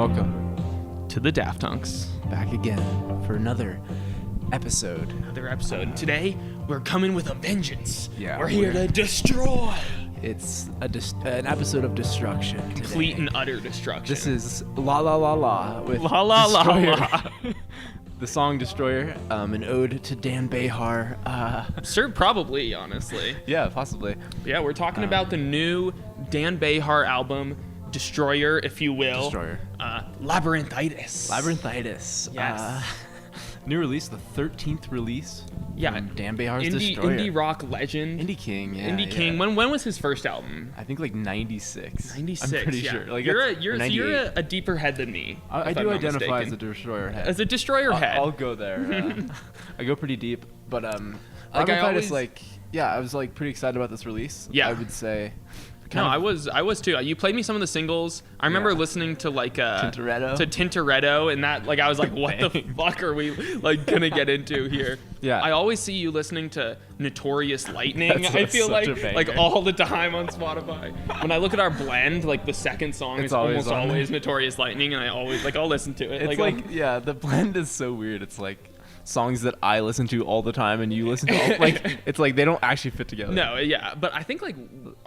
welcome to the Daft Hunks. back again for another episode. Today, we're coming with a vengeance. Yeah, we're here to destroy. It's an episode of destruction. Complete today. and utter destruction. This is La La La La with La La La Destroyer. La. The song Destroyer, an ode to Dan Behar. Sir, probably, honestly. Yeah, possibly. Yeah, we're talking about the new Dan Behar album, Destroyer, if you will. Destroyer. Labyrinthitis. Labyrinthitis. Yes. New release, the 13th release. Yeah. From Dan Behar's Destroyer. Indie rock legend. Indie King, yeah. Indie King. When was his first album? I think like 96. 96. I'm pretty yeah. sure. Like You're a deeper head than me. I if do I'm not identify mistaken. as a Destroyer head. As a Destroyer head. I'll go there. I go pretty deep, but Like, I Labyrinthitis, always- I was like pretty excited about this release. Yeah. I would say. No, I was too. You played me some of the singles. I remember Yeah. listening to like Tintoretto. to Tintoretto, and that like I was like, what the fuck are we like gonna get into here? Yeah. I always see you listening to Notorious Lightning. That's I feel such a like banger. all the time on Spotify. When I look at our blend, like the second song It's is always almost on always Notorious Lightning, and I always I'll listen to it. It's like yeah, the blend is so weird. It's like songs that I listen to all the time, and you listen to all, like it's like they don't actually fit together. no, yeah, but I think like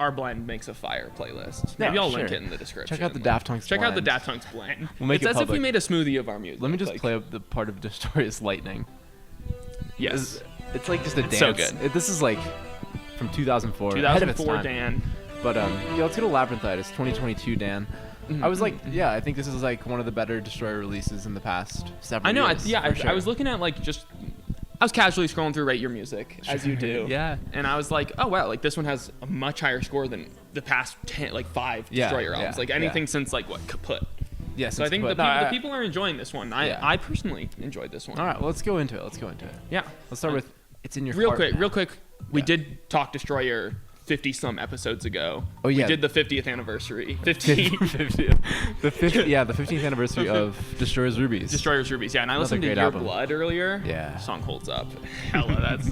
our blend makes a fire playlist. Maybe Yeah, I'll link sure. it in the description. Check out the Daft Hunks Check out the blend. Daft Hunks blend. We'll make it's it as if we public. made a smoothie of our music. Let me just like, play up the part of Destroyer's Lightning. Yes. It's like just a It's dance. so good. This is like from 2004. ahead of its 2004 time. Dan. But yeah, let's go to Labyrinthitis, 2022, Dan. I was like, yeah, I think this is like one of the better Destroyer releases in the past several I know. years. for I sure. was looking at like just. I was casually scrolling through Rate Your Music as you do. Yeah. And I was like, oh wow, like this one has a much higher score than the past 5 Yeah, Destroyer albums. yeah, Like anything since like what Kaput. Yeah, So I think the people are enjoying this one. I personally enjoyed this one. All right, well, let's go into it. Yeah. Let's start with It's in Your Real Heart quick, Now. we Yeah. did talk Destroyer 50 some episodes ago. Oh, yeah. We did the 50th anniversary. 50 the 15th anniversary of Destroyer's Rubies. Destroyer's Rubies. Yeah, and I listened to great Your album. Blood earlier. Yeah. Song holds up. Hella, that's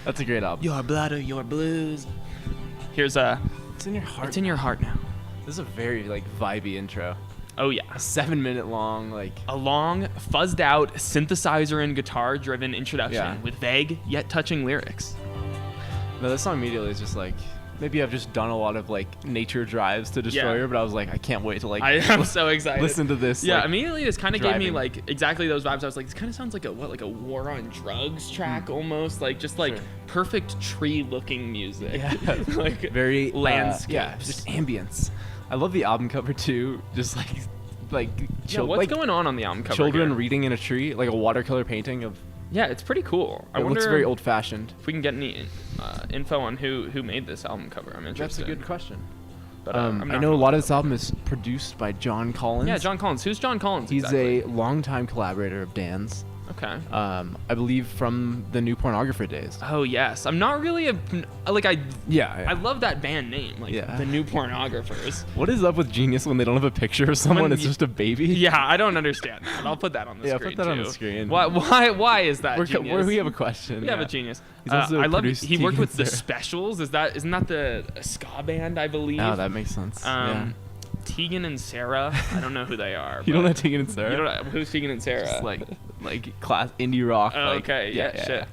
That's a great album. Your Blood or Your Blues. Here's a It's in Your Heart. It's in Your Heart Now. This is a very like vibey intro. Oh yeah. 7-minute long, like A long, fuzzed out, synthesizer and guitar driven introduction Yeah. with vague yet touching lyrics. no, this song immediately is just like maybe I've just done a lot of like nature drives to Destroyer, but I was like I can't wait to like I am so excited. listen to this. Yeah, like, immediately this kind of gave me driving. like exactly those vibes. I was like, this kind of sounds like a war on drugs track almost, like just like Sure. perfect tree looking music. Yeah. like very landscapes. yeah, just ambience. I love the album cover too. Just like Yeah, what's going on the album cover? children here? reading in a tree, like a watercolor painting of. Yeah, it's pretty cool. I It wonder looks very old fashioned. if we can get any info on who made this album cover. I'm That's interested. a good question. But I'm I not know a gonna lot look of this album is produced by John Collins. Yeah, John Collins. Who's John Collins? He's exactly? a longtime collaborator of Dan's. Okay. I believe from the New Pornographer days. Oh yes, I'm not really I Yeah. love that band name, like Yeah. the New Pornographers. What is up with Genius when they don't have a picture of someone? When It's just a baby. Yeah, I don't understand that. I'll put that on the Yeah, screen put that on too. the screen. Why is that genius? We have a question. We have yeah. a genius. He's also I love. produced He worked Tegan with the Sarah. Specials. Isn't that the ska band? I believe. Oh, that makes sense. Yeah. Tegan and Sarah. I don't know who they are. You don't but- know Tegan and Sarah? You don't know who's Tegan and Sarah? Just like class indie rock. Oh, like, okay. Yeah. yeah. Shit.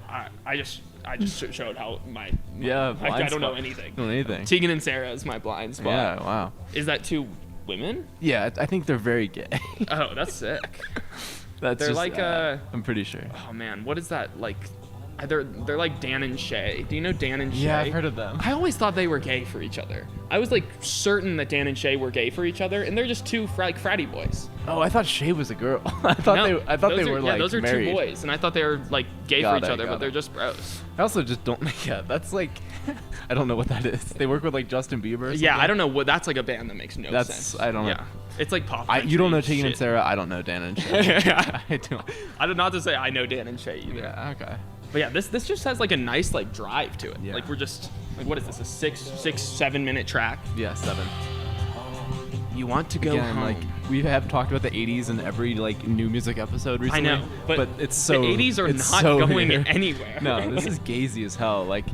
I just showed how my. Yeah, I blind don't know spot. anything. Don't know anything. Tegan and Sarah is my blind spot. Yeah. Wow. Is that two women? Yeah, I think they're very gay. Oh, that's sick. That's They're just, like, I'm pretty sure. Oh man, what is that like? They're like Dan and Shay. Do you know Dan and Shay? Yeah, I've heard of them. I always thought they were gay for each other. I was like certain that Dan and Shay were gay for each other, and they're just two fratty boys. Oh, I thought Shay was a girl. I thought they were like those are married. two boys, and I thought they were like gay Got for each it, other, got but they're it. just bros. I also just don't. Yeah, that's like, I don't know what that is. They work with like Justin Bieber. Or Yeah, something? I don't know what. That's like a band that makes no That's- sense. I don't know. Yeah, it's like pop. You don't know country Tegan and shit. Sarah. I don't know Dan and Shay. Yeah. I don't. I don't not to say I know Dan and Shay either. Yeah. Okay. But yeah, this just has like a nice like drive to it. Yeah. Like we're just like what is this? A 7 minute track? Yeah. 7. You want to go Again, home. like we have talked about the 80s in every like new music episode I recently. know, but it's so the 80s are it's not so going here. anywhere. No, this is gazy as hell. Like,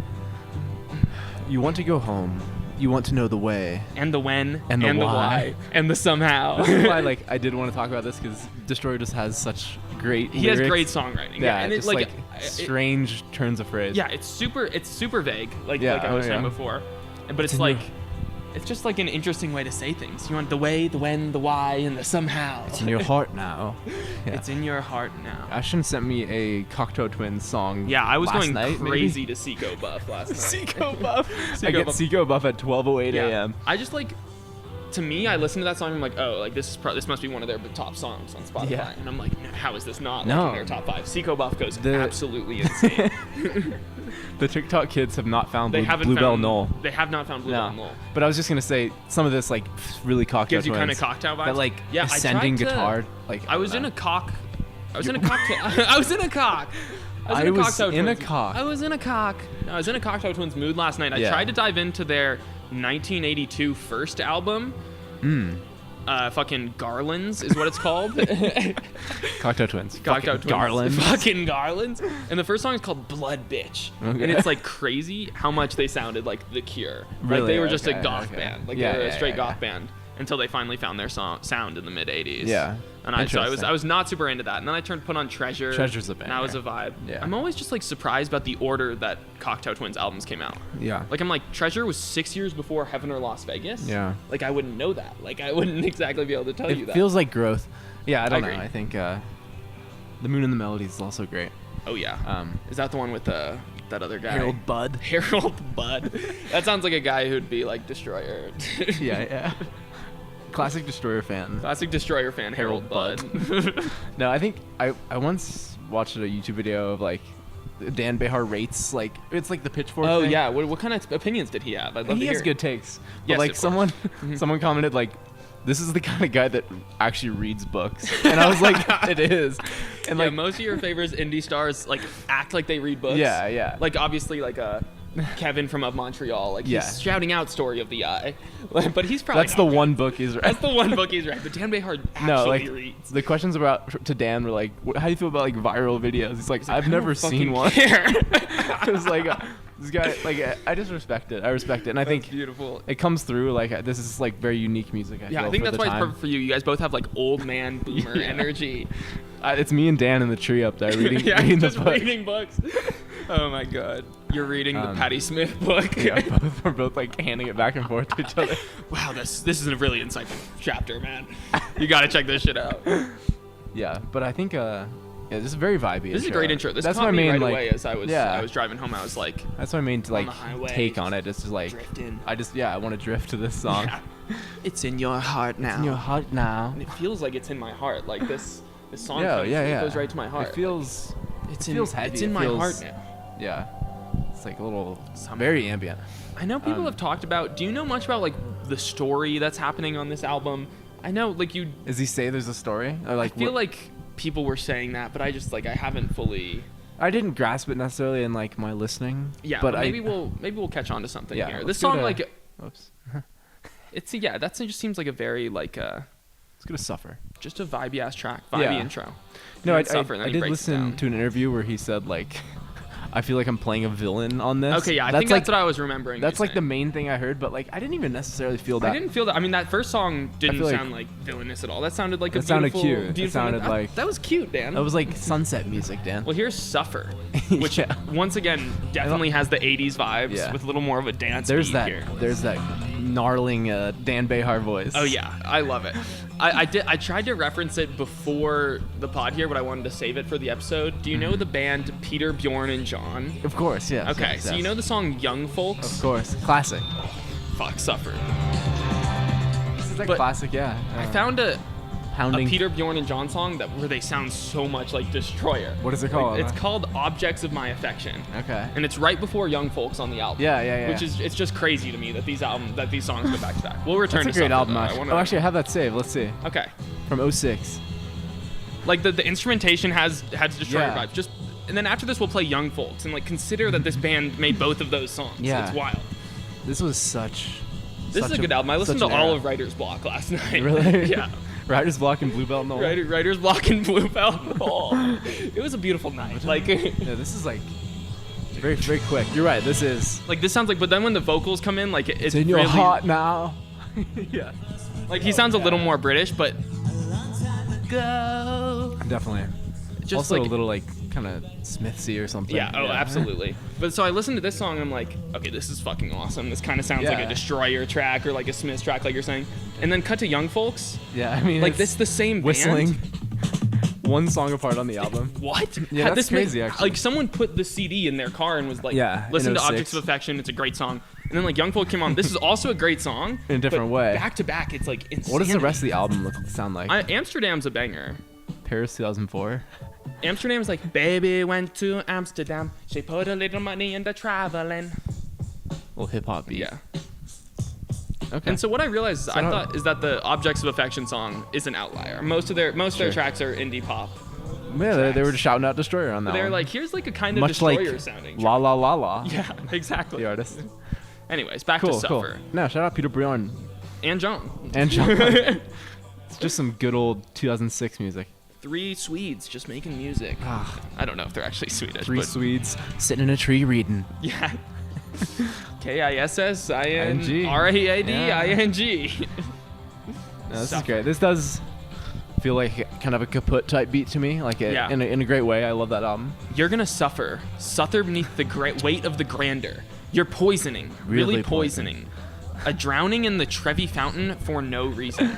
you want to go home. you want to know the way. And the when. And the why. why. And the somehow. This is why, like, I did want to talk about this because Destroyer just has such great He lyrics. has great songwriting. Yeah, and just like strange turns of phrase. Yeah, it's super vague, like Yeah, I was saying before. But it's in like, your- it's just like an interesting way to say things. You want the way, the when, the why, and the somehow. It's in your heart now. Yeah. It's in your heart now. Ashton sent me a Cocteau Twins song. Yeah, I was last going night, crazy to Seco Buff last night. Seco Buff. I Seco get Buff. Seco Buff at 12:08 a.m. I just like, to me, I listen to that song. I'm like, oh, like this must be one of their top songs on Spotify. Yeah. And I'm like, no, how is this not No. like in their top 5? Seco Buff goes The- absolutely insane. The TikTok kids have not found They haven't Bluebell found Knoll. They have not found Bluebell No. Knoll. But I was just gonna say some of this like really Cocteau Gives you Twins. kind of cocktail vibes. That like yeah, ascending I tried to- guitar. Like I was don't in know. a cock. I was in a cocktail. I was in a cock. I was Cocteau in a Twins- cock. I was in a cock. No, I was in a Cocteau Twins mood last night. I Yeah. tried to dive into their 1982 first album. Fucking Garlands is what it's called. Cocteau Twins. Cocteau Fucking Twins. Garland. Fucking Garlands. And the first song is called Blood Bitch. Okay. And it's like crazy how much they sounded like The Cure. Like Really? they were just a Okay, goth okay. band. Like Yeah, they were yeah, a straight yeah, goth yeah. band until they finally found their sound in the mid 80s. Yeah. And I Interesting. was not super into that. And then I put on Treasure. Treasure's a And that was a banger. vibe. Yeah. I'm always just like surprised about the order that Cocteau Twins albums came out. Yeah. Like I'm like, Treasure was 6 years before Heaven or Las Vegas. Yeah. Like I wouldn't know that. Like I wouldn't exactly be able to tell you It that. feels like growth. Yeah, I don't know. agree. I think The Moon and the Melodies is also great. Oh yeah. Is that the one with that other guy? Harold Budd. Harold Budd. That sounds like a guy who'd be like Destroyer. Yeah, yeah. Classic Destroyer fan. Classic Destroyer fan, Harold Budd. No, I think I once watched a YouTube video of like Dan Behar rates like it's like the Pitchfork Oh thing. yeah. What kind of opinions did he have? I'd love He to has hear. good takes. Yes, But like of course. someone commented like this is the kind of guy that actually reads books. And I was like it is. And Yeah, like most of your favorites indie stars like act like they read books. Yeah, yeah. Like obviously like Kevin from Of Montreal, like Yeah. he's shouting out Story of the Eye, but he's probably that's not the good. one book he's read. That's the one book he's read. But Dan Behar actually No, like reads. the questions about to Dan were like, "How do you feel about like viral videos?" He's like, Like, "I've I don't never seen fucking one." care. It was like this guy, like I just respect it. I respect it, and I think beautiful. it comes through. Like this is like very unique music. I Yeah, feel, I think for that's the why it's time. perfect for you. You guys both have like old man boomer Yeah. energy. It's me and Dan in the tree up there reading, Yeah, reading the just book. reading books. Oh my god, you're reading the Um, Patti Smith book. Yeah, we're both like handing it back and forth to each other. Wow, this is a really insightful chapter, man. You gotta check this shit out. Yeah, but I think yeah, this is very vibey. This is a great intro. This that's caught my me main right like. away as I yeah. was driving home. I was like, That's my main like the highway, take on it. It's just like drifting. I want to drift to this song. Yeah. It's in your heart now. In your heart now. And it feels like it's in my heart. Like this song Yeah, comes, yeah, it yeah. goes right to my heart. It feels. It's it feels heavy. It's in It my feels- heart now. Yeah. It's like a little very ambient. I know people have talked about. Do you know much about like the story that's happening on this album? I know, like you. Does he say there's a story? Or like I feel what- like people were saying that, but I just like I haven't fully. I didn't grasp it necessarily in like my listening. Yeah, but but maybe I, we'll catch on to something Yeah, here. let's This go song to- like Oops. it's that just seems like a very like It's gonna suffer. just a vibey ass track, vibey Yeah. intro. No, And I then Suffer, and then he did breaks it listen down. to an interview where he said like, I feel like I'm playing a villain on this. Okay, yeah, I that's think like, that's what I was remembering. That's you like the saying. main thing I heard, but like I didn't even necessarily feel that. I didn't feel that. I mean, that first song didn't feel like- sound like villainous at all. That sounded like a That sounded beautiful, cute. It beautiful. sounded like- that was cute, Dan. That was like sunset music, Dan. Well, here's Suffer, which Yeah. once again definitely has the 80s vibes Yeah. with a little more of a dance There's beat that. here. There's that gnarling Dan Behar voice. Oh yeah, I love it. I tried to reference it before the pod here, but I wanted to save it for the episode. Do you know the band Peter, Bjorn, and John? Of course, yes. Okay, yes, so you yes. know the song Young Folks? Of course, classic. Fuck, Suffer. This is like But classic, yeah. I found a Hounding. Peter, Bjorn, and John song where they sound so much like Destroyer. What is it Like, called? it's called Objects of My Affection. Okay. And it's right before Young Folks on the album. Yeah, yeah, yeah. Which is it's just crazy to me that these songs go back to back. We'll return That's to a great Suffer, album. though. I Actually. wanna- Oh, actually, I have that saved. Let's see. Okay. From 06. Like the instrumentation has Destroyer Yeah. vibes. And then after this we'll play Young Folks and like consider that this band made both of those songs. Yeah. It's wild. This was such. This is a good album. I listened to all of Writer's Block last night. Really? Yeah. Writer's Block and Bluebell Knoll. Writer's Block and Bluebell Knoll. It was a beautiful night. Like Yeah, this is like Very, very quick. You're right. This is. Like this sounds like, but then when the vocals come in, like it's In your really heart now. Yeah. like he sounds a little more British, but go. Definitely. Just also like a little like kind of Smithsy or something. yeah, oh absolutely. But so I listened to this song and I'm like, okay, this is fucking awesome. This kind of sounds like a Yeah. Destroyer track or like a Smiths track, like you're saying. And then cut to Young Folks. Yeah, I mean, Like it's this the same whistling. band. One song apart on the album. What? Yeah, Had that's this make- crazy, actually. Like someone put the CD in their car and was like, Yeah, listen in to 06. Objects of Affection. It's a great song. And then like Young Folk came on. This is also a great song. In a different but way. Back to back, it's like insane. What does the rest of the album sound like? Amsterdam's a banger. Paris 2004. Amsterdam's like, baby went to Amsterdam. She put a little money into traveling. Little hip hop beat. Yeah. Okay. And so what I realized So I how- thought is that the Objects of Affection song is an outlier. Most of their Sure. tracks are indie pop. Yeah, they were just shouting out Destroyer on that They're one. like, here's like a kind of Much Destroyer like sounding. La La La La. Yeah, exactly. The artist. Anyways, back Cool, to cool. Suffer. No, shout out Peter Bjorn And John. and John. It's just some good old 2006 music. 3 Swedes just making music. Ah, I don't know if they're actually Swedish, 3 but Swedes sitting in a tree reading. yeah. KISSINRAADING. No, this is Suffer. great. This does feel like kind of a kaput type beat to me, like Yeah. in a great way. I love that album. You're gonna suffer beneath the weight of the grandeur. You're poisoning, really Really poisoning. A drowning in the Trevi Fountain for no reason.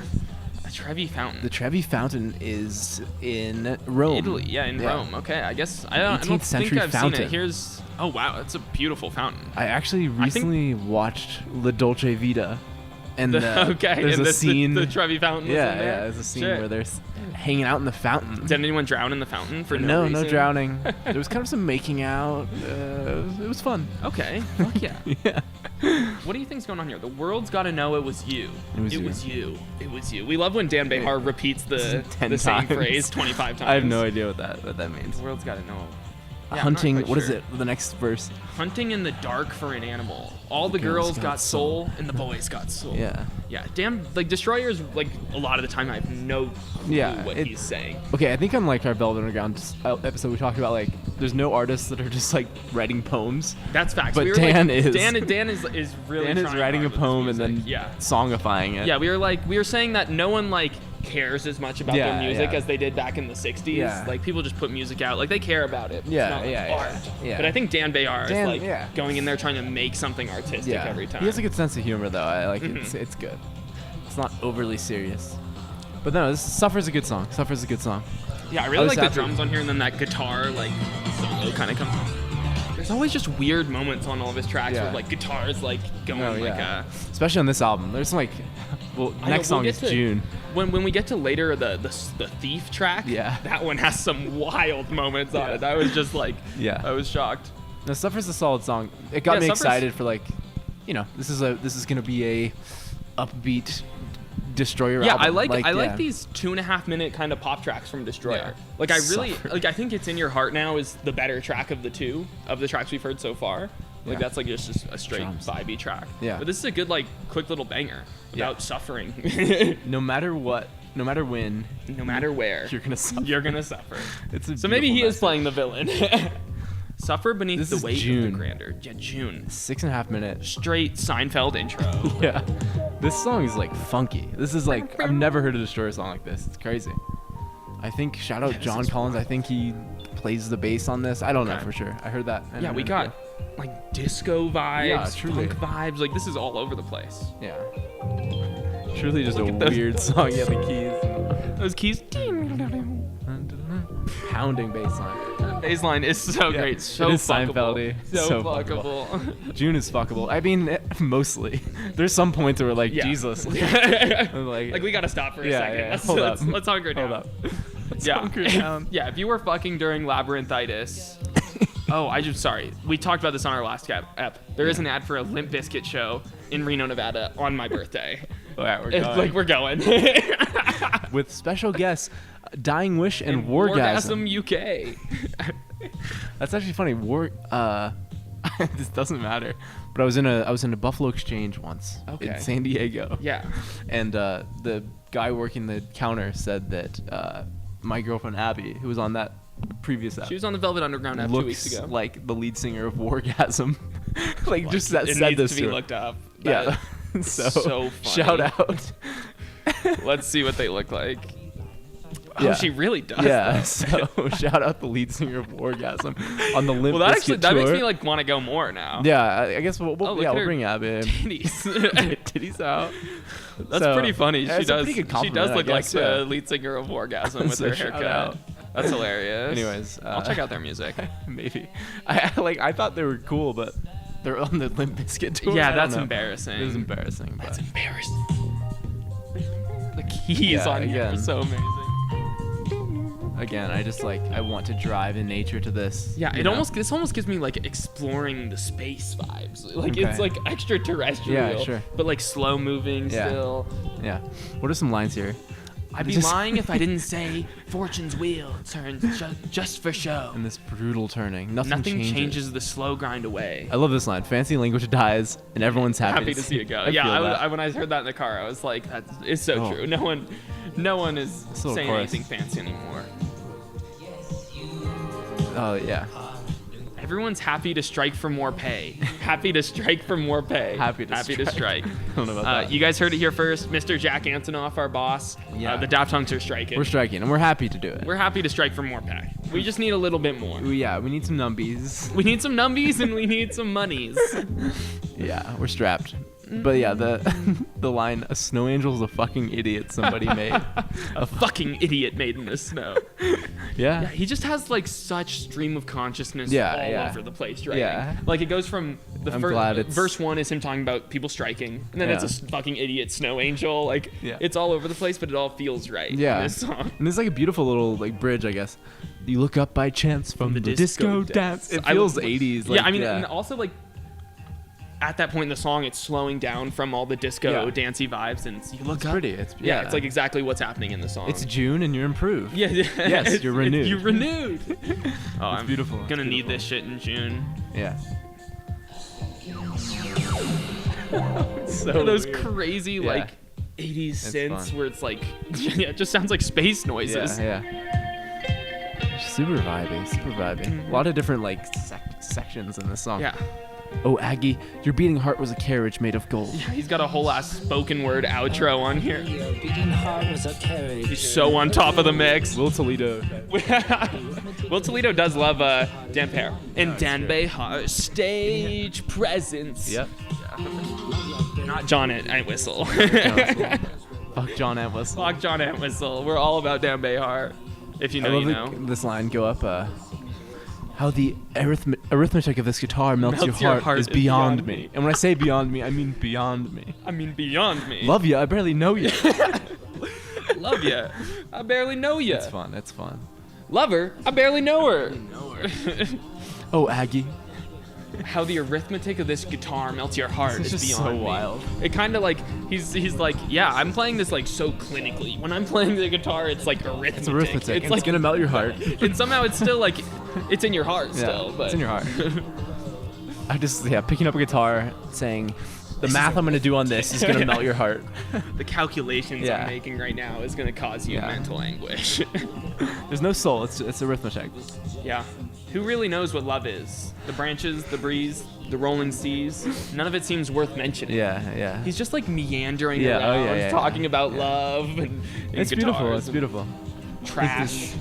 A Trevi Fountain. The Trevi Fountain is in Rome. Italy, yeah, in Rome. Okay, I guess I don't 18th think century I've seen fountain. it. Here's oh wow, it's a beautiful fountain. I actually recently watched La Dolce Vita, and Okay, there's and a scene. the Trevi Fountain. Was yeah, in there? yeah, there's a scene Shit. where they're hanging out in the fountain. Did anyone drown in the fountain for no No reason? drowning. There was kind of some making out. It was fun. Okay, fuck yeah. Yeah. What do you think's going on here? The world's got to know it was you. It was you. It was you. We love when Dan Behar repeats the 10 same times. phrase 25 times. I have no idea what that means. The world's got to know. Yeah, I'm not Hunting. quite What is sure. it? The next verse. Hunting in the dark for an animal. All the girls got soul and the boys got soul. Yeah. Yeah. Damn. Like Destroyers. Like a lot of the time, I have no clue Yeah, what it- he's saying. Okay, I think unlike our Velvet Underground episode, we talked about like there's no artists that are just like writing poems. That's facts. But we were Dan like, is. Dan is really. Dan is trying writing a hard with poem his and then music. Yeah. songifying it. Yeah, we were saying that no one like cares as much about Yeah, their music yeah. as they did back in the 60s. Yeah. Like people just put music out, like they care about it. It's Yeah, not like yeah, art. yeah. But I think Dan Behar Dan- is like yeah. going in there trying to make something artistic Yeah. every time. He has a good sense of humor though. I like Mm-hmm. it's good. It's not overly serious. But no, this Suffer's a good song. Suffer's a good song. Yeah, I I really was like the happy. drums on here and then that guitar like solo kind of comes. There's always just weird moments on all of his tracks Yeah. where like guitars like going Oh, like yeah. Especially on this album. There's some like well, I know, next we'll song get is to- June. When we get to later the Thief track, Yeah. that one has some wild moments on Yeah. it. I was just like, Yeah. I was shocked. No, Suffer's a solid song. It got Yeah, me Suffer's- excited for like, you know, this is gonna be a upbeat Destroyer Yeah, album. I like yeah. these 2.5 minute kind of pop tracks from Destroyer. Yeah. Like I really Suffer. like I think It's in Your Heart Now is the better track of the two of the tracks we've heard so far. Like Yeah. that's like just a straight Drums. vibey track. Yeah. But this is a good like quick little banger Yeah. about suffering. No matter what, no matter when, No matter where, you're gonna suffer. you're gonna suffer. It's a So maybe he beautiful is playing the villain. Suffer beneath This the is weight of June. the grandeur. Yeah, June. 6.5 minutes. Straight Seinfeld intro. Yeah. This song is like funky. This is like I've never heard a Destroyer song like this. It's crazy. I think shout out Yeah, this John is Collins. I think he plays the bass on this. I don't know Okay. for sure. I heard that. Yeah, we got like disco vibes, Yeah, truly. punk vibes. Like this is all over the place. Yeah. Truly just a Look at those- weird song. Yeah, the keys. Those keys. Pounding bass line. Baseline is so Yeah, great, so it is fuckable. Seinfeld-y. So, So fuckable. June is fuckable. I mean, mostly. There's some points where we're like, Yeah. Jesus. like we gotta stop for a Yeah, second. yeah, Let's, hold let's, up. let's hunker down. Hold up. Let's Yeah. hunker down. Yeah, if you were fucking during labyrinthitis. Oh, sorry. We talked about this on our last ep. There is an ad for a Limp Bizkit show in Reno, Nevada on my birthday. All right, we're It's going. like we're going. With special guests, Dying Wish and Wargasm. UK. That's actually funny. This doesn't matter. But I was in a Buffalo Exchange once Okay. in San Diego. Yeah. And the guy working the counter said that my girlfriend Abby, who was on that previous app. She was on the Velvet Underground app 2 weeks Looks ago. like the lead singer of Wargasm. like just that it said needs this to be to her. looked up. Yeah. That so is so funny. shout out. Let's see what they look like. Oh, Yeah. she really does. Yeah, though. so shout out the lead singer of Wargasm on the Limp Well, Bizkit that makes tour. me like want to go more now. Yeah, I guess we'll Oh, look yeah, at we'll her bring Abby in. Titties. Titties out. That's So, pretty funny. yeah, She it's a does. pretty good She compliment, does I look like guess, yeah. the lead singer of Orgasm with So her shout haircut. out. That's hilarious. Anyways, I'll check out their music. maybe. I thought they were cool, but they're on the Limp Bizkit tour. Yeah, I don't that's know. embarrassing. It is embarrassing. But Embarrassing. The keys Yeah, on here are again. so amazing. again, I want to drive in nature to this. Yeah, you know? this almost gives me like exploring the space vibes. Like Okay. it's like extraterrestrial. Yeah, sure. But like slow moving Yeah. still. Yeah. What are some lines here? I'd be Just- lying if I didn't say fortune's wheel turns just for show. In this brutal turning, nothing changes the slow grind away. I love this line. Fancy language dies, and everyone's happy To see it go. I Yeah, feel that. when I heard that in the car, I was like, "That is so Oh. true." No one is little saying chorus. anything fancy anymore. Oh yeah. Everyone's happy to strike for more pay. Happy to strike for more pay. Happy to strike. I don't know about that. You guys heard it here first. Mr. Jack Antonoff, our boss. Yeah. The Daft Hunks are striking. We're striking, and we're happy to do it. We're happy to strike for more pay. We just need a little bit more. Yeah, we need some numbies. We need some numbies and we need some monies. Yeah, we're strapped. But yeah, the line, "A snow angel's a fucking idiot," somebody made. A fucking idiot made in the snow. Yeah. Yeah, he just has like such stream of consciousness Yeah, all yeah. over the place, right? Yeah. Like it goes from I'm glad it's- verse 1 is him talking about people striking, and then Yeah. it's a fucking idiot snow angel. Like Yeah. it's all over the place, but it all feels right. Yeah. In this song. And there's like a beautiful little like bridge, I guess. You look up by chance from the disco dance. It feels 80s. Like, yeah, I mean, and also like at that point in the song, it's slowing down from all the disco Yeah. dancey vibes, and you look It's up. pretty. It's Yeah, it's like exactly what's happening in the song. it's June and you're improved. yeah, yeah. Yes, you're renewed. You're renewed. Oh, I'm beautiful. It's gonna need beautiful. this shit in June. Yeah. So those weird. crazy Yeah. like 80s It's synths fun. where it's like yeah, it just sounds like space noises. Yeah. Super vibey. Super vibey. A lot of different like sections in this song. Yeah. Oh, Aggie, your beating heart was a carriage made of gold. He's got a whole ass spoken word outro on here. Your beating heart was a carriage. He's so on top of the mix. Will Toledo. Will Toledo does love Dan Pear. And Dan Behar stage presence. Yep. Not John Entwistle. Fuck John Entwistle. Fuck John Entwistle. We're all about Dan Behar. If you I know, love you know. this line go up. How the arithmetic of this guitar melts your heart is beyond me. And when I say beyond me, I mean beyond me. I mean, beyond me. Love ya, I barely know ya. Love ya. I barely know ya. It's fun. It's fun. Love her. I barely know her. Oh, Aggie. How the arithmetic of this guitar melts your heart This is is just beyond so me. wild. It kind of like he's like, yeah, I'm playing this like so clinically. When I'm playing the guitar, it's like arithmetic. It's arithmetic. It's It's like gonna melt your heart. and somehow it's still like it's in your heart still. Yeah, But it's in your heart. I just picking up a guitar, saying, the math I'm gonna do on this is gonna melt your heart. the calculations Yeah. I'm making right now is gonna cause you Yeah. mental anguish. There's no soul. It's arithmetic. Yeah. Who really knows what love is? The branches, the breeze, the rolling seas. None of it seems worth mentioning. Yeah. He's just like meandering Yeah, oh, around, yeah, yeah, talking yeah. about Yeah. love and It's beautiful. guitars It's and beautiful. trash.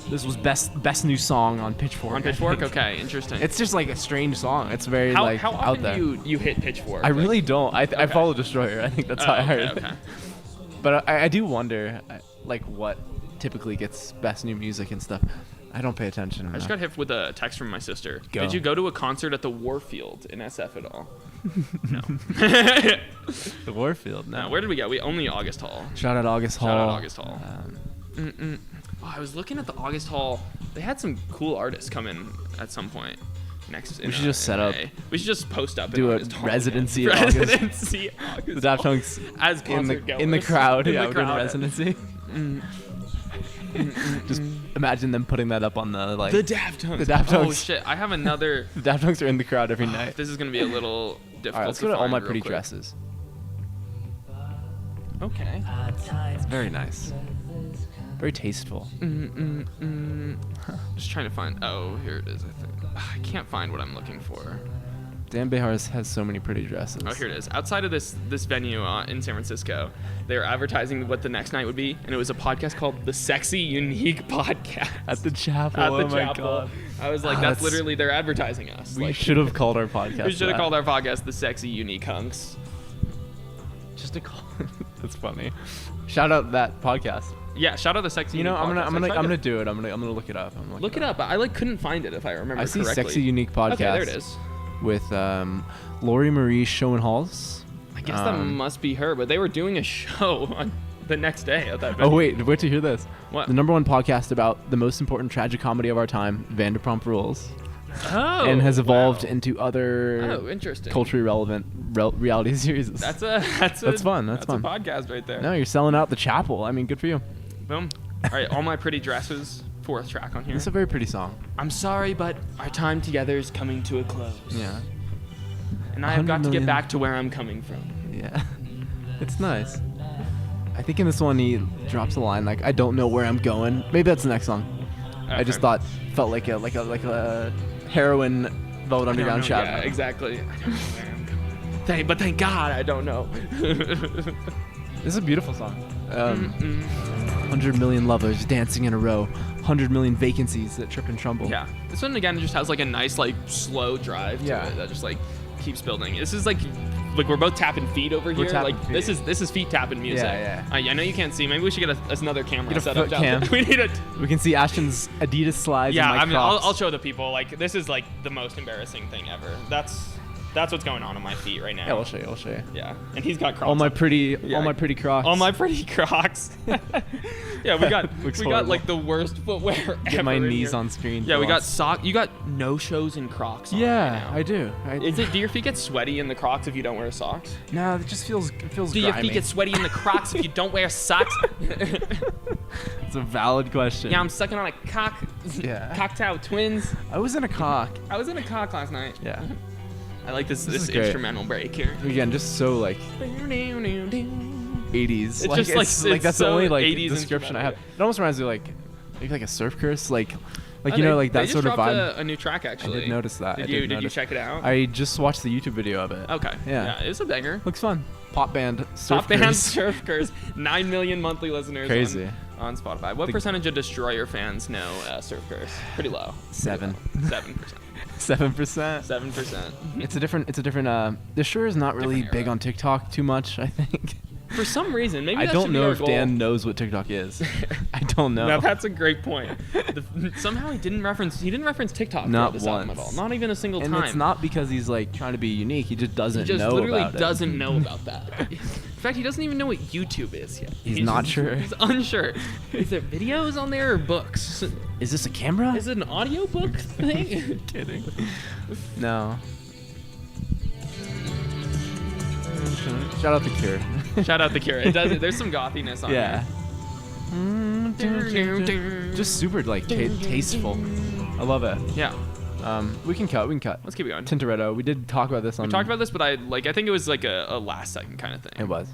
This was best new song on Pitchfork. On I Pitchfork? think. Okay, interesting. It's just like a strange song. It's very how like how out often there. do you hit Pitchfork? I Like- really don't. I Okay. follow Destroyer. I think that's how I heard it. okay. But I do wonder, like, what typically gets best new music and stuff. I don't pay attention. I just got hit with a text from my sister. Go. Did you go to a concert at the Warfield in SF at all? No. the Warfield. No. No, where did we go? We only August Hall. Shout out August Hall. Shout out August Hall. Um, Oh, I was looking at the August Hall. They had some cool artists come in at some point. Next, We should just set up- We should just post up. do in a August Hall residency again. at August. Residency August the Daft Hall. Hunks as in the concert in the goers. crowd. In Yeah, the we're doing crowd. residency. Just imagine them putting that up on the like. The Daft Hunks. The Daft Oh Hunks. shit! I have another. The Daft Hunks are in the crowd every night. This is gonna be a little difficult. All right, let's to go to All find My real Pretty quick. Dresses. Okay. Very nice. Very tasteful. Just trying to find. Oh, here it is. I think I can't find what I'm looking for. Dan Behar has so many pretty dresses. Oh, here it is. Outside of this venue in San Francisco, they were advertising what the next night would be, and it was a podcast called The Sexy Unique Podcast. At the chapel. At the oh my chapel. God. I was like, that's literally, they're advertising us. We should have called our podcast. We should have called our podcast The Sexy Unique Hunks. Just a call. That's funny. Shout out that podcast. Yeah, shout out The Sexy Unique Podcast. I'm gonna do it. I'm gonna look it up. Look it up. I couldn't find it if I remember correctly. I see Sexy Unique Podcast. Okay, there it is. With Lori Marie Schoenhals. I guess that must be her, but they were doing a show on the next day at that venue. Oh wait to hear this. What? The #1 podcast about the most important tragic comedy of our time, Vanderpump Rules. Oh, and has evolved into other interesting. culturally relevant reality series. That's fun. That's fun. A podcast right there. No, you're selling out the chapel. I mean, good for you. Boom. All right, All My Pretty Dresses. 4th track on here. It's a very pretty song. I'm sorry, but our time together is coming to a close. Yeah. And I have got to get back to where I'm coming from. Yeah. It's nice. I think in this one he drops a line like, "I don't know where I'm going." Maybe that's the next song. Okay. I just felt like a heroin Velvet Underground shout. Yeah, exactly. I don't know where I'm going. But thank God I don't know. This is a beautiful song. 100 million lovers dancing in a row. 100 million vacancies that trip and tremble. Yeah. This one again just has like a nice like slow drive to it that just like keeps building. This is like we're both tapping feet over here. Like feet. This is feet tapping music. Yeah. I know you can't see. Maybe we should get another camera set up. Cam. We can see Ashton's Adidas slides. Yeah, and I'll show the people. Like this is like the most embarrassing thing ever. That's what's going on my feet right now. Yeah, I'll show you. Yeah, and he's got Crocs. All my pretty Crocs. All my pretty Crocs. Yeah, we got like the worst footwear. Get my knees here. On screen. Yeah, we got sock. You got no shows in Crocs. Yeah, right I do. Do your feet get sweaty in the Crocs if you don't wear socks? No, it just feels. Do your feet get sweaty in the Crocs if you don't wear socks? It's a valid question. Yeah, I'm sucking on a cock. Yeah. Cocktail twins. I was in a cock. I was in a cock last night. Yeah. I like this instrumental break here. Again, just so like 80s. It's like that's so the only like 80s description I have. It almost reminds me maybe like a surf curse, like that sort of vibe. A new track actually. I did notice that. Did you check it out? I just watched the YouTube video of it. Okay. Yeah, it's a banger. Looks fun. Pop band surf curse. 9 million monthly listeners. Crazy. On Spotify. What percentage of Destroyer fans know Surf Curse? Pretty low. 7%. 7%. It's a different. The sure is not really big on TikTok too much, I think. For some reason, maybe I don't know if Dan knows what TikTok is. I don't know. Now that's a great point. Somehow he didn't reference TikTok not this album at all. Not even a single time. And it's not because he's like trying to be unique. He just doesn't know about it. He just literally doesn't know about that. In fact, he doesn't even know what YouTube is yet. He's not sure. He's unsure. Is there videos on there or books? Is this a camera? Is it an audiobook thing? Kidding. No. Shout out The Cure. Shout out The Cure. It does. There's some gothiness on there. Just super like tasteful. I love it. Yeah. We can cut. Let's keep it going. Tintoretto. We did talk about this on. We talked about this, but I think it was like a last second kind of thing. It was.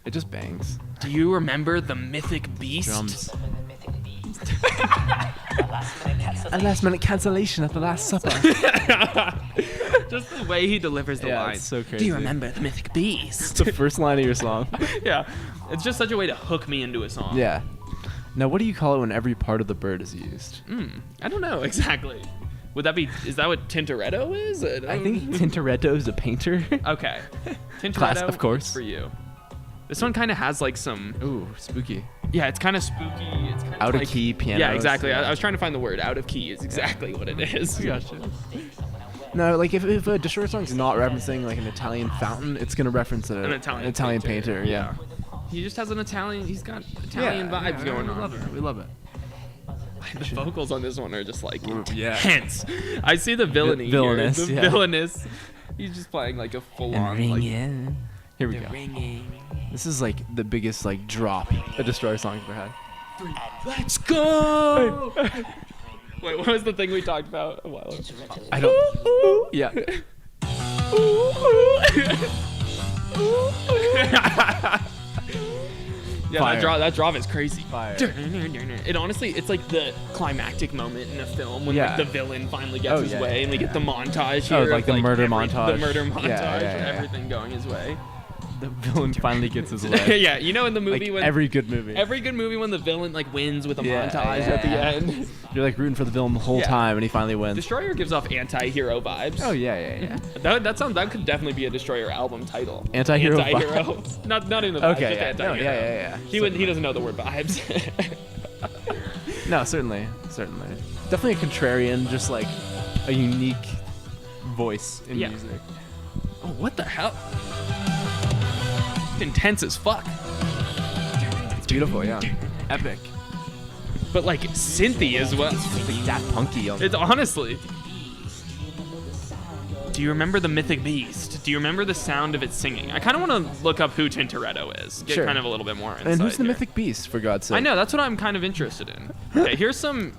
It just bangs. Do you remember the Mythic Beast? Drums. A last minute cancellation at the Last Supper. Just the way he delivers the line. It's so crazy. Do you remember the Mythic Beast? It's the first line of your song. Yeah. It's just such a way to hook me into a song. Yeah. Now, what do you call it when every part of the bird is used? I don't know exactly. Is that what Tintoretto is? I think Tintoretto is a painter. Okay. Tintoretto, Class, of course. For you. This one kind of has like some... Ooh, spooky. Yeah, it's kind of spooky. It's kind of out of key piano. Yeah, exactly. I was trying to find the word. Out of key is exactly what it is. Gotcha. No, like if a Destroyer song's not referencing like an Italian fountain, it's gonna reference an Italian painter. Yeah. He just has he's got Italian vibes going on. We love it. The vocals on this one are just like intense. I see the villainy villainous, here. The villainous. He's just playing like a full-on like... Here we go. This is like the biggest like drop a Destroyer song's ever had. Let's go! Wait, what was the thing we talked about a while ago? I don't... Yeah. Yeah, Fire. that drop is crazy. Fire. It honestly, it's like the climactic moment in a film when Yeah. like the villain finally gets his way, and we get the montage Oh, here. like of, the murder The montage. murder montage, Yeah. everything going his way. The villain finally gets his way. Yeah, you know in the movie Like when every good movie. every good movie when the villain like wins with a Yeah, montage at the yeah. end. You're like rooting for the villain the whole Yeah. time, and he finally wins. Destroyer gives off anti-hero vibes. Oh yeah. That could definitely be a Destroyer album title. Anti-hero Anti-hero. not in the vibes. Okay, just yeah. No, anti-hero. yeah. He doesn't know the word vibes. No, certainly. Definitely a contrarian, just like a unique voice in Yeah. music. Oh, what the hell? Intense as fuck. It's beautiful, yeah. Epic. But like synthy as well. It's like that punky. It's honestly. Do you remember the Mythic Beast? Do you remember the sound of it singing? I kind of want to look up who Tintoretto is. Get Sure. kind of a little bit more insight. And who's the here. Mythic Beast, for God's sake? I know, that's what I'm kind of interested in. Okay, here's some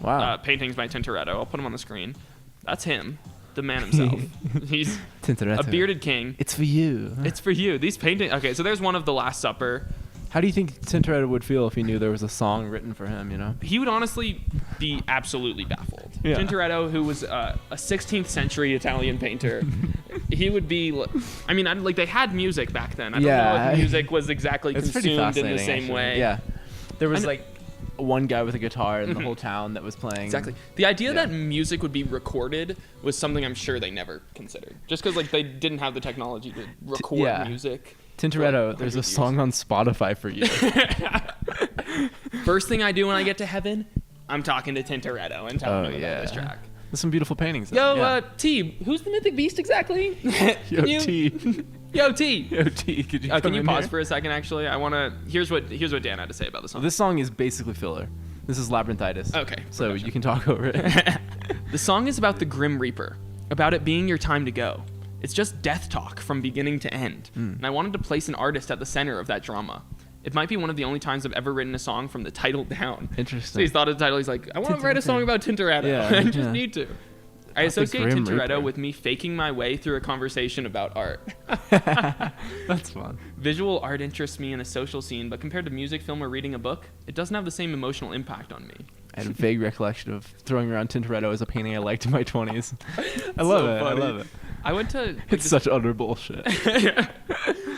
Wow. paintings by Tintoretto. I'll put them on the screen. That's him, the man himself. He's Tintoretto. a bearded king. It's for you. It's for you. These paintings. Okay, so there's one of The Last Supper. How do you think Tintoretto would feel if he knew there was a song written for him, you know? He would honestly be absolutely baffled. Yeah. Tintoretto, who was a 16th century Italian painter, he would be. I mean, like they had music back then. I don't know if music was exactly It's pretty consumed in the fascinating, same actually. way. Yeah. There was I kn- like one guy with a guitar in the whole town that was playing. Exactly. The idea Yeah. that music would be recorded was something I'm sure they never considered. Just because like they didn't have the technology to record yeah. music. Tintoretto, for, there's a 100 song on Spotify for you. First thing I do when I get to heaven, I'm talking to Tintoretto and telling Oh, him yeah. about this track. There's some beautiful paintings. Yo, yeah. T, who's the Mythic Beast exactly? Yo, T. Yo, T. Yo, T, could you Can come you in pause here? for a second? Actually, I wanna. Here's what Dan had to say about the song. This song is basically filler. This is Labyrinthitis. Okay, So gotcha. you can talk over it. The song is about the Grim Reaper, about it being your time to go. It's just death talk from beginning to end, and I wanted to place an artist at the center of that drama. It might be one of the only times I've ever written a song from the title down. Interesting. So he's thought of the title. He's like, I want to write a song about Tintoretto. Yeah, I just yeah. need to. I About the associate Grim Tintoretto Reaper. with me faking my way through a conversation about art. That's fun. Visual art interests me in a social scene, but compared to music, film, or reading a book, it doesn't have the same emotional impact on me. I had a vague recollection of throwing around Tintoretto as a painting I liked in my 20s. I love So it. funny. I love it. I went to. like, It's this- such utter bullshit.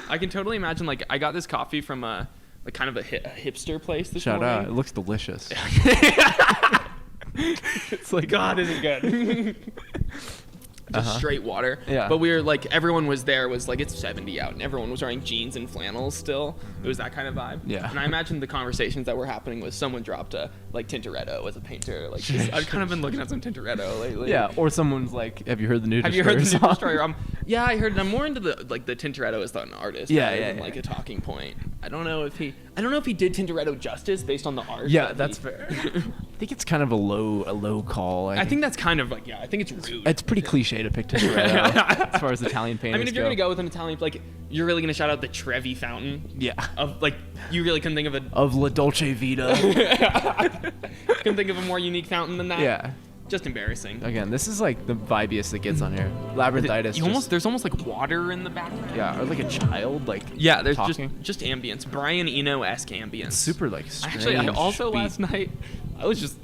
I can totally imagine. Like, I got this coffee from a like kind of a hipster place this Shout out. It morning. looks delicious. It's like, God, is it good? Just straight water. Yeah. But we were like, everyone was there. Was like, it's 70 out, and everyone was wearing jeans and flannels still. It was that kind of vibe. Yeah. And I imagined the conversations that were happening was someone dropped a like Tintoretto as a painter. Like, Sure, I've kind of been looking at some Tintoretto lately. Yeah, or someone's like, have you heard the new Have you heard the Destroyer new song? Destroyer? Yeah, I heard it. I'm more into the Tintoretto as an artist. Yeah, rather yeah, than, yeah. like a talking point. I don't know if he did Tintoretto justice based on the art. Yeah, that that's he- fair. I think it's kind of a low call. I think that's kind of like, I think it's rude. it's pretty cliche to pick Tintoretto as far as Italian painters I mean, if you're go. gonna go with an Italian, like, you're really gonna shout out the Trevi Fountain. Yeah. Of like, you really couldn't think of Of La Dolce Vita. couldn't think of a more unique fountain than that. Yeah. Just embarrassing. Again, this is like the vibiest it gets on here. Labyrinthitis. There's almost like water in the background. Yeah, or like a child, like Yeah, there's talking. just ambience, Brian Eno-esque ambience. super like strange. Actually, I also beat. last night,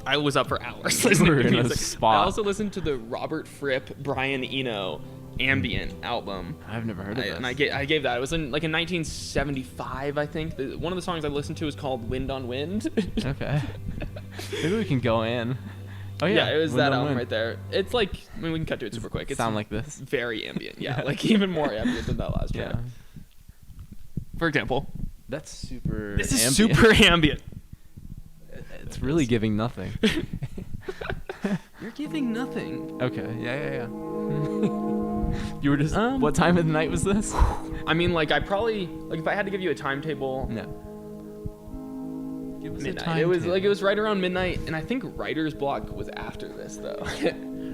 I was up for hours You listening were to in a music. spot. I also listened to the Robert Fripp, Brian Eno ambient album. I've never heard of this. And I gave that. It was in 1975, I think. One of the songs I listened to is called "Wind on Wind." Okay. Maybe we can go in. Oh Yeah, it was Wind that on album Wind. right there. It's like, I mean, we can cut to it super quick. It's Sound like this. very ambient. Yeah, like even more ambient than that last track. Yeah. For example, That's super. this is ambient. super ambient. It's really giving nothing. You're giving nothing. Okay. Yeah. You were just. What time of the night was this? I mean, like, I probably, like, if I had to give you a timetable, No. Give us a midnight. It was timetable. like, it was right around midnight, and I think writer's block was after this, though.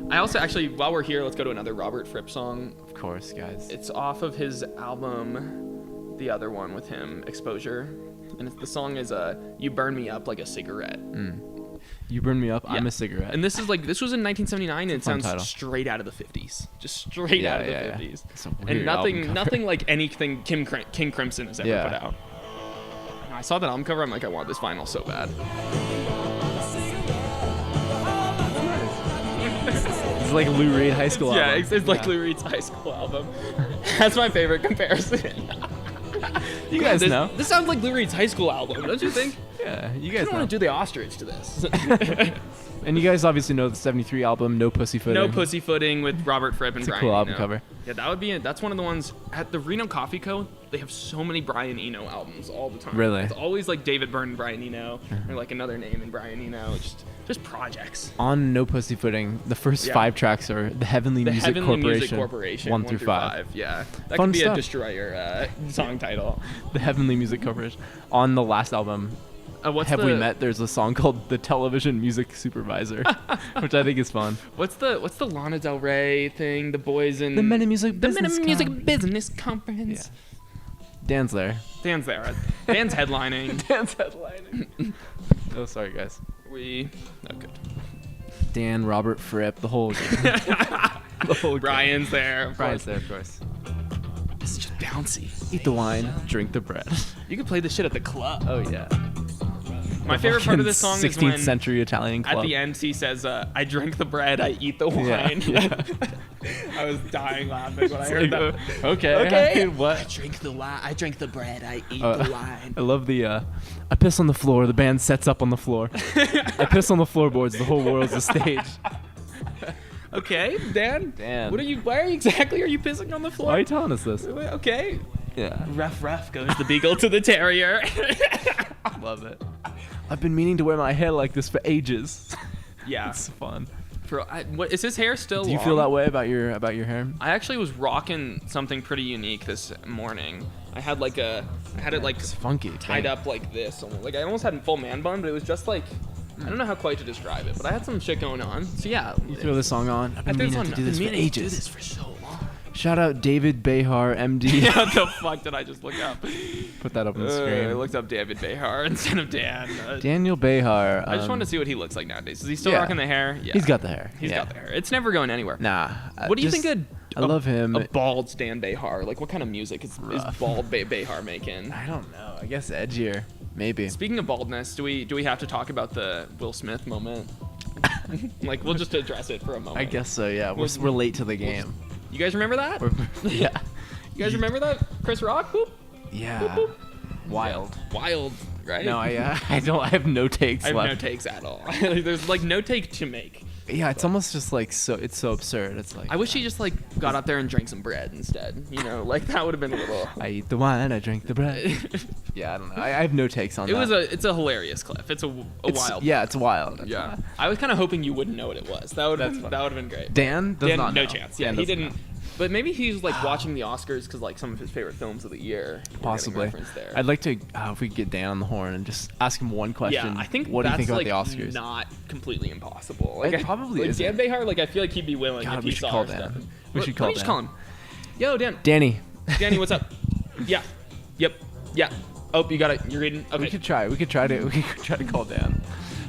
I also, actually, while we're here, let's go to another Robert Fripp song. Of course, guys. It's off of his album, the other one with him, Exposure. And the song is "You Burn Me Up Like a Cigarette." You burn me up. I'm Yeah. a cigarette. And this was in 1979, and it fun sounds title. straight out of the 50s, just straight out of the yeah. 50s. It's a And weird album cover. nothing like anything King Crimson has ever Yeah. put out. I saw that album cover. I'm like, I want this vinyl so bad. It's like Lou Reed high school Yeah, album. it's like Lou Reed's high school album. That's my favorite comparison. You guys this, know. This sounds like Lou Reed's high school album, don't you think? Yeah, you I guys don't know. want to do the ostrich to this. And you guys obviously know the 73 album, No Pussyfooting. No Pussyfooting with Robert Fripp and It's a Brian cool album Eno. cover. Yeah, that would be it. That's one of the ones at the Reno Coffee Co. They have so many Brian Eno albums all the time. Really? It's always like David Byrne and Brian Eno, or like another name in Brian Eno. Just projects. On No Pussyfooting, the first Yeah. 5 tracks are the Heavenly The Music Heavenly Corporation. Music Corporation. 1 through 5. Yeah, that Fun could be stuff. a Destroyer song title. The Heavenly Music Corporation. On the last album, What's Have the, We Met? There's a song called The Television Music Supervisor, which I think is fun. What's the Lana Del Rey thing? The boys in The Men in Music the Business Men in Music Con- Business Conference. Dan's there. Dan's there. Dan's headlining. Dan's headlining. Oh, sorry, guys. Oh, good. Dan, Robert Fripp, the whole game. The whole game. Brian's there. Of Brian's course. there, of course. It's just bouncy. Eat the wine, drink the bread. You can play this shit at the club. Oh, yeah. My favorite part of this song is 16th when century Italian club. at the end he says, "I drink the bread, I eat the wine." Yeah. I was dying laughing when I heard that. Okay. Okay. What? I drink the wine. I drink the bread. I eat Uh, the wine. I love the I piss on the floor, the band sets up on the floor. I piss on the floorboards, the whole world's a stage. Okay, Dan. Dan. Why are you exactly are you pissing on the floor? Why are you telling us this? Okay. Yeah. Rough goes the beagle to the terrier. Love it. I've been meaning to wear my hair like this for ages. Yeah. It's fun. What is his hair still Do you long? feel that way about your hair? I actually was rocking something pretty unique this morning. I had it like It's funky. tied up like this. Like I almost had a full man bun, but it was just like I don't know how quite to describe it, but I had some shit going on. So yeah, You throw this song on. I've I been threw this meaning on- to do I've this been for meaning to do ages. this for so long. Shout out David Behar, MD. Yeah, what the fuck did I just look up? Put that up on the I screen. looked up David Behar instead of Dan. Daniel Behar. I just wanted to see what he looks like nowadays. Is he still yeah. rocking the hair? Yeah. He's got the hair. He's yeah. got the hair. It's never going anywhere. Nah. What do you think I love him. a bald Dan Behar? Like, what kind of music is Rough. bald Behar making? I don't know. I guess edgier. Maybe. Speaking of baldness, do we have to talk about the Will Smith moment? Like, we'll just address it for a moment. I guess so, yeah. We're late to the game. You guys remember that? Yeah. You guys remember that? Chris Rock? Boop. Yeah. Wild. Wild, right? No, I don't. I have no takes I have no left. takes at all. There's like no take to make. Yeah, it's almost just like so. It's so absurd. It's like I wish he just like got out there and drank some bread instead. You know, like that would have been a little. I eat the wine, I drink the bread. Yeah, I don't know. I have no takes on that. It's a hilarious clip. It's a wild. Yeah, it's wild. That's Yeah. why. I was kind of hoping you wouldn't know what it was. That would That's have fine. been great. Dan does Dan, not no know. chance. Yeah, Dan he doesn't didn't. know. But maybe he's like watching the Oscars because like some of his favorite films of the year. were getting Possibly. referenced there. I'd like to, if we could get Dan on the horn and just ask him one question. Yeah, I think what do you that's think about like the Oscars? not completely impossible. It Like, probably like isn't. Dan Behar, like I feel like he'd be willing God, if we he should saw call our Dan. stuff. We should Why don't you call just Dan. call him? Yo, Dan. Danny. Danny, what's up? Yeah. Yep. Yeah. Oh, you got it. You're reading. Okay. We could try to call Dan.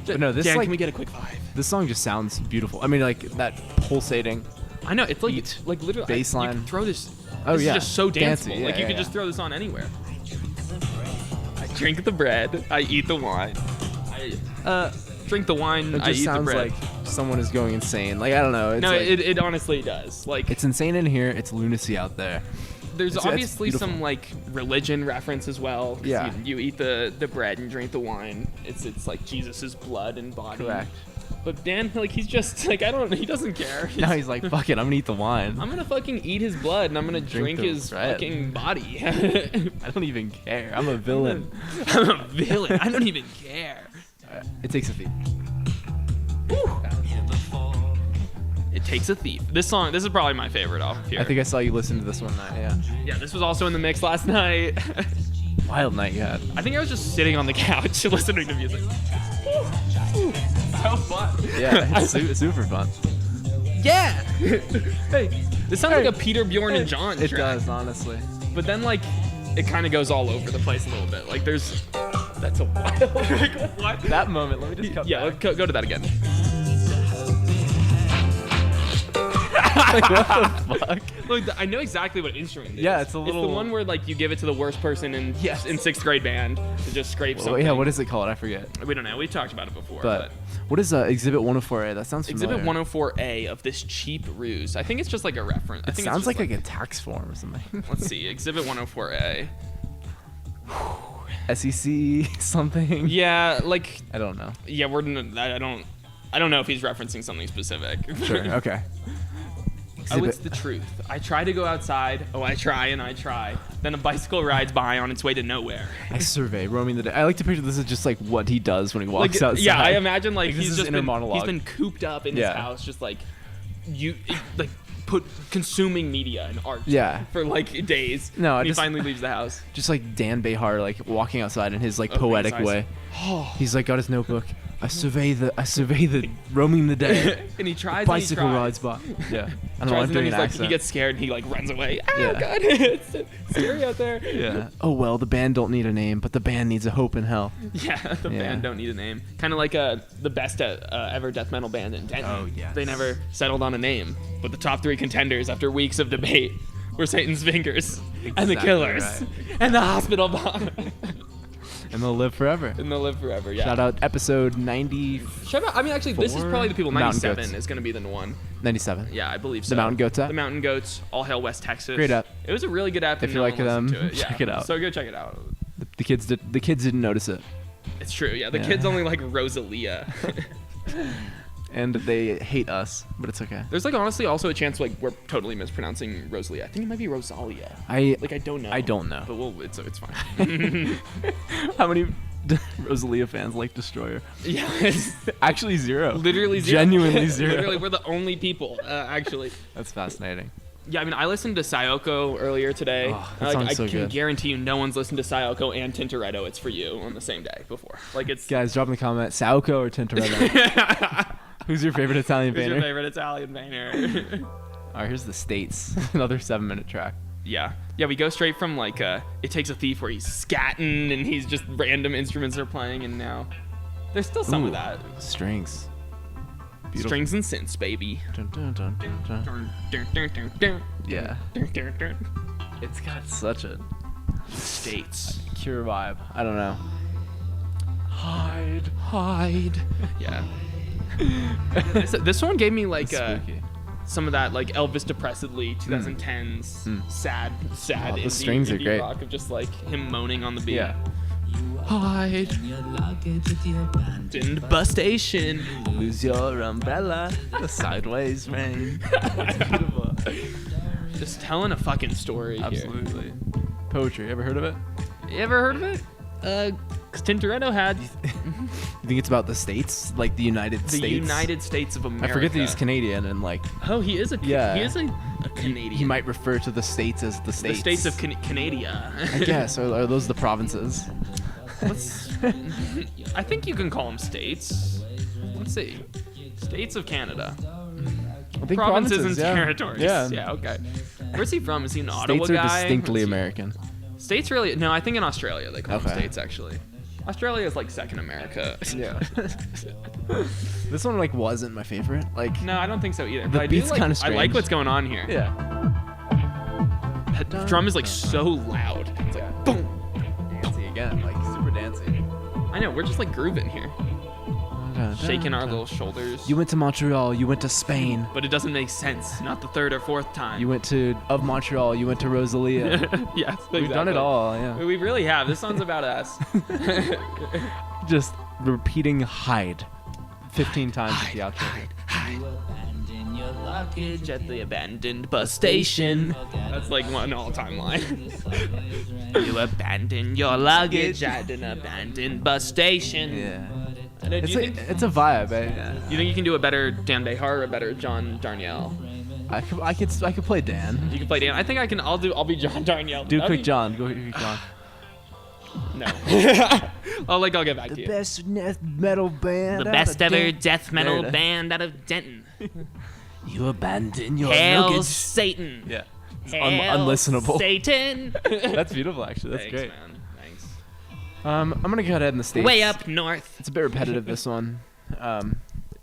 But no, this Dan, like can we get a quick five? this song just sounds beautiful. I mean, like that pulsating. I know it's like beat, literally bass You line. could throw this. Oh, this yeah. is just so Dancey, danceable. yeah, Like you yeah, could just yeah. throw this on anywhere. I drink the bread. I eat the wine. I drink the wine. It I just eat the sounds bread. like someone is going insane. Like I don't know. It's No, like, it honestly does. Like it's insane in here. It's lunacy out there. there's it's obviously beautiful. some like religion reference as well. 'Cause Yeah. You eat the bread and drink the wine. It's like Jesus's blood and body. Correct. But Dan, like he's just like I don't know. He doesn't care. Now he's like, fuck it, I'm gonna eat the wine. I'm gonna fucking eat his blood and I'm gonna drink the his bread. fucking body. I don't even care. I'm a villain. I'm a villain. I don't even care. It takes a thief. It takes a thief. This is probably my favorite off of here. I think I saw you listen to this one night. Yeah. Yeah, this was also in the mix last night. Wild night you had. I think I was just sitting on the couch listening to music. So fun. Yeah, it's super fun. Yeah. Hey, this sounds like a Peter, Bjorn, and John It track. does, honestly. But then like, it kind of goes all over the place a little bit. Like there's, that's a wild. Like, what? That moment, let me just cut Yeah, back. go to that again. Like, what the fuck? Look, I know exactly what instrument it is. Yeah, it's a It's little- the one where like you give it to the worst person in Yes. in 6th grade band to just scrape Oh, something. yeah, what is it called? I forget. We don't know. We've talked about it before. But what is Exhibit 104A? That sounds familiar. Exhibit 104A of this cheap ruse. I think it's just like a reference. I It think sounds it's like just a tax form or something. Let's see. Exhibit 104A. SEC something. Yeah, like I don't know. yeah, I don't know if he's referencing something specific. Sure. Okay. Oh, it's the truth. I try to go outside. Oh, I try and I try. Then a bicycle rides by on its way to nowhere. I survey roaming the day. I like to picture this as just like what he does when he walks Like, outside. yeah, I imagine like Like, this he's is just inner been, monologue. he's been cooped up in his Yeah. house, just like consuming media and art. Yeah. For like days. No, I and he just- finally leaves the house. Just like Dan Behar, like walking outside in his like Opening his poetic eyes. way. He's like got his notebook. I survey the roaming the day. And he tries. Bicycle and he rides tries. by. Yeah. I don't know. Tries I'm and then doing he's an like, accent. he gets scared and he like runs away. Oh Yeah. god, it's scary out there. Yeah. Oh well, the band don't need a name, but the band needs a hope in hell. Yeah, the Yeah. band don't need a name. Kind of like the best ever death metal band in Denton. Oh, yes. They never settled on a name, but the top 3 contenders after weeks of debate were Satan's Fingers and the Exactly Killers right. and the Hospital Bomb. And they'll live forever. And they'll live forever. Yeah. Shout out episode 90, Shout out. I mean, actually, this is probably the people. Mountain 97 Goats. is going to be the one. 97. Yeah, I believe so. The Mountain Goats app? The Mountain Goats. All Hail West Texas. Great app. It was a really good app. If and you no like one listened them, to it. check Yeah. it out. So go check it out. The kids didn't notice it, It's true. Yeah, the Yeah. kids only like Rosalia. and they hate us, but it's okay. There's like honestly also a chance like we're totally mispronouncing Rosalia. I think it might be Rosalia. I don't know. I don't know. But it's fine. How many Rosalia fans like Destroyer? Yeah, it's Actually, zero. literally zero. Genuinely zero. Literally, we're the only people actually. That's fascinating. Yeah, I mean, I listened to Sayoko earlier today. Oh, that sounds I so can good. guarantee you, no one's listened to Sayoko and Tintoretto. It's for you on the same day before. Like it's. Guys, drop in the comment, Saoko or Tintoretto? Who's your favorite Italian Who's your painter? favorite Italian painter? All right, here's the States. Another 7-minute track. Yeah, we go straight from like It Takes a Thief where he's scatting and he's just random instruments are playing, and now there's still some of Ooh, that. Strings. Beautiful. Strings and synths, baby. Dun, dun, dun, dun, dun. Dun, dun, dun, dun, Yeah. dun, dun, dun. It's got such a States. pure vibe. I don't know. Hide. Yeah. this one gave me like Spooky. some of that like Elvis depressedly 2010s sad Oh, the indie, strings are indie great. rock of just like him moaning on the beat. Yeah. Hide in the bus station. Lose your umbrella. The sideways rain. Beautiful. Just telling a fucking story here. Absolutely. Poetry. Ever heard of it? You ever heard of it? 'Cause Tintoretto had You think it's about the States? Like the United the States? United States of America. I forget that he's Canadian and like Oh, he is a Yeah. he is a Canadian. he might refer to the States as the the States. states of Canada. I guess. Are those the provinces? I think you can call them states. Let's see. States of Canada. I think Provinces and yeah. territories. Yeah. Okay. Where's he from? Is he an Ottawa States are guy? distinctly Let's see. American. States really? No, I think in Australia they call them Okay. states actually. Australia is like second America. Yeah. This one like wasn't my favorite. Like No, I don't think so either. The But I do beat's like. kinda I like strange. what's going on here. yeah. That drum is like so loud. It's like boom. Dancey again, like super dancey. I know. We're just like grooving here, shaking our little shoulders. You went to Montreal. You went to Spain. But it doesn't make sense. Not the third or fourth time. You went to Montreal. You went to Rosalia. Yes, We've done it exactly. all. Yeah. We really have. This song's about us. Just repeating hide 15 times at the outro. Abandon your luggage At the abandoned bus station. That's like one all-time line. You abandon your luggage at an abandoned bus station. Yeah. And do It's you a, think it's a vibe. Eh? you think you can do a better Dan Behar or a better John Darnielle? I could play Dan. You can play Dan. I think I can. I'll be John Darnielle. Do That'd Quick be- John. Go Quick John. No. I'll get back to you. best metal band. The best ever death metal There it is. band out of Denton. You abandon your Hail luggage. Satan. Yeah. It's Hail unlistenable. Satan. That's beautiful, actually. That's Thanks, great. man. Thanks. I'm gonna go ahead in the States. Way up north. It's a bit repetitive. This one.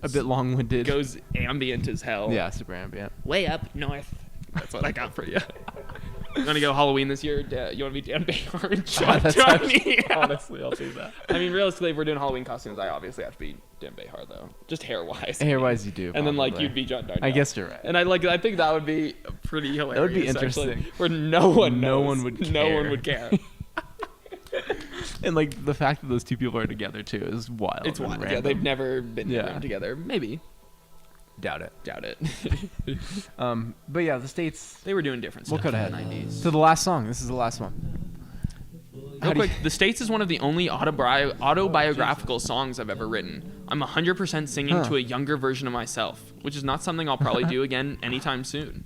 a bit long-winded. Goes ambient as hell. Yeah, super ambient. Way up north. That's what I got for you. You want to go Halloween this year? You want to be Dan Behar and John Donnie? Honestly, I'll do that. I mean, realistically, if we're doing Halloween costumes, I obviously have to be Dan Behar, though. Just hair-wise. Hair-wise, you do. And then, like, probably. you'd be John Darnell. I guess you're right. And I think that would be pretty hilarious. That would be interesting. Actually, where no one would care. No one would care. And, like, the fact that those two people are together, too, is wild. It's wild. random. Yeah, they've never been in a room together. Maybe. Doubt it. Doubt it. But yeah, the States. They were doing different We'll stuff cut in ahead. the 90s. To the last song. This is the last one. Real quick, The States is one of the only autobiographical songs I've ever written. I'm 100% singing to a younger version of myself, which is not something I'll probably do again anytime soon.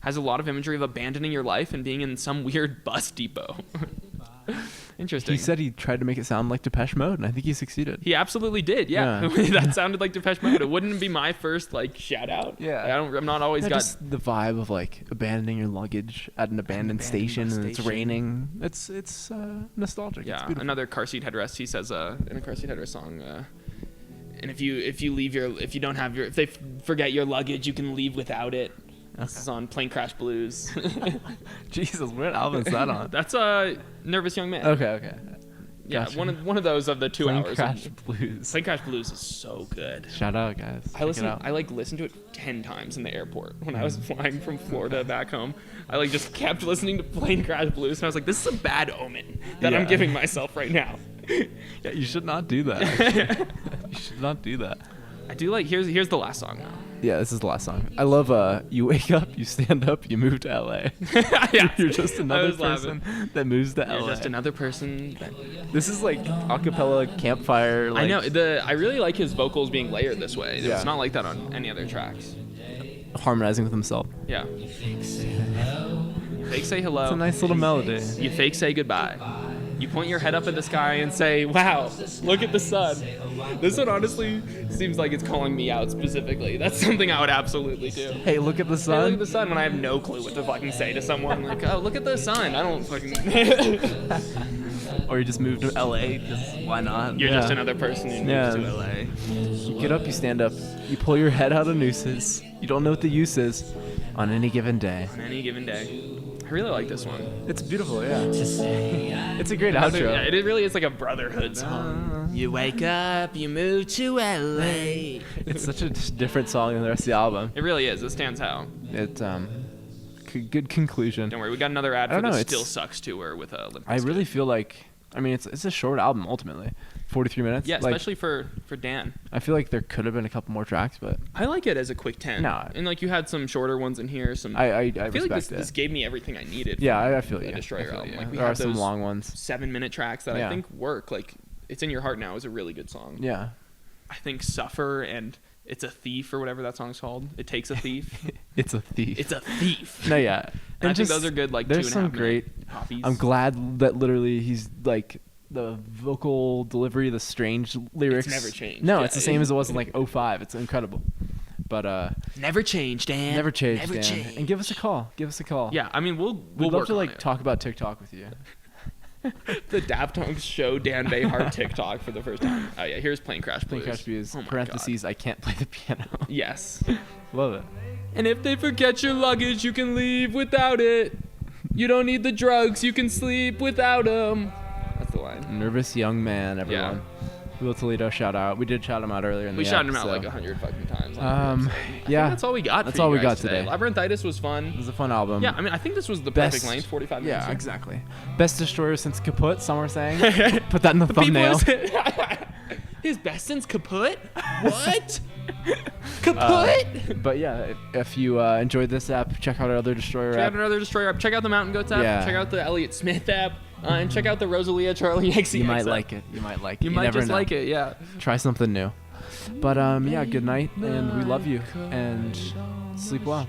Has a lot of imagery of abandoning your life and being in some weird bus depot. Interesting. He said he tried to make it sound like Depeche Mode, and I think he succeeded. He absolutely did, yeah. That sounded like Depeche Mode. It wouldn't be my first, like, shout-out. Yeah. I'm not always got... Just the vibe of, like, abandoning your luggage at an abandoned station, and it's raining. It's nostalgic. Yeah, it's another car seat headrest. He says in a car seat headrest song, and if they forget your luggage, you can leave without it. Okay. This is on Plane Crash Blues. Jesus, what album is that on? That's Nervous Young Man. Okay. Yeah, Gotcha. one of those of the 2 Plane hours. Crash Blues. Plane Crash Blues is so good. Shout out, guys. I listened to it 10 times in the airport when I was flying from Florida back home. I just kept listening to Plane Crash Blues, and I was like, this is a bad omen that I'm giving myself right now. Yeah, you should not do that. You should not do that. I do like here's the last song now. Yeah, this is the last song. I love you wake up, you stand up, you move to LA. Yeah, You're just another person that moves to LA. You're just another person. This is like acapella campfire. Like, I know. I really like his vocals being layered this way. Yeah. It's not like that on any other tracks. harmonizing with himself. Yeah. Fake say hello. It's a nice little melody. You fake say goodbye. You point your head up at the sky and say, wow, look at the sun. This one honestly seems like it's calling me out specifically. That's something I would absolutely do. Hey, look at the sun. Hey, look at the sun when I have no clue what to fucking say to someone. Like, oh, look at the sun. I don't fucking... Or you just moved to LA, because why not? You're just another person who moves to LA. You get up, you stand up, you pull your head out of nooses. You don't know what the use is on any given day. On any given day. I really like this one. It's beautiful, yeah. It's a great outro. Yeah, it really is like a brotherhood song. You wake up, you move to LA. It's such a different song than the rest of the album. It really is. It stands out. It's good conclusion. Don't worry, we got another ad I for don't the know, Still Sucks tour with Limp I Bizkit. really feel like, I mean, it's a short album ultimately, 43 minutes. Yeah, like, especially for Dan. I feel like there could have been a couple more tracks, but I like it as a quick 10. No. And like you had some shorter ones in here. Some. I feel respect like it. this gave me everything I needed. Yeah, from I feel the you. Destroyer I feel album. you. Like we There had are some those long ones. 7-minute tracks that Yeah. I think work. Like It's in Your Heart Now is a really good song. Yeah. I think Suffer and It's a Thief or whatever that song's called. It Takes a Thief. It's a thief. It's a thief. No, yeah. And I think those are good. Like there's 2.5 some minute great. poppies. I'm glad that literally he's like the vocal delivery, the strange lyrics. It's never changed. No, Yeah. it's the same as it was in like 05. It's incredible. But Never changed, Dan. never changed, Never Dan. changed. And give us a call. Give us a call. Yeah, I mean we'll We'd love work to on like it. talk about TikTok with you. The Daft Punk show Dan Behar TikTok for the first time. Oh yeah, here's Plane Crash Blues. Plane Crash Blues. Oh my Parentheses. I can't play the piano. God. Yes. Love it. And if they forget your luggage, you can leave without it. You don't need the drugs, you can sleep without them. That's the line. Nervous young man, everyone. Will Toledo, shout out. We did shout him out earlier in We the shouted him episode. out like 100 fucking times. Yeah. I think that's all we got. That's for you all we guys got today. Labyrinthitis was It fun. was a fun album. Yeah, I mean, I think this was the Best- perfect length, 45 minutes. Yeah, exactly. Best Destroyer since Kaput, some were saying. Put that in the thumbnail. His best since Kaput? What? Kaput? But yeah, if you enjoyed this app, check out our other Destroyer Check app. out another Destroyer app. Check out the Mountain Goats app. Yeah. Check out the Elliott Smith app. And check out the Rosalia Charlie XCX You might app. like it. You might like it. You might never just know. like it, yeah. Try something new. But yeah, good night, and we love you, and sleep well.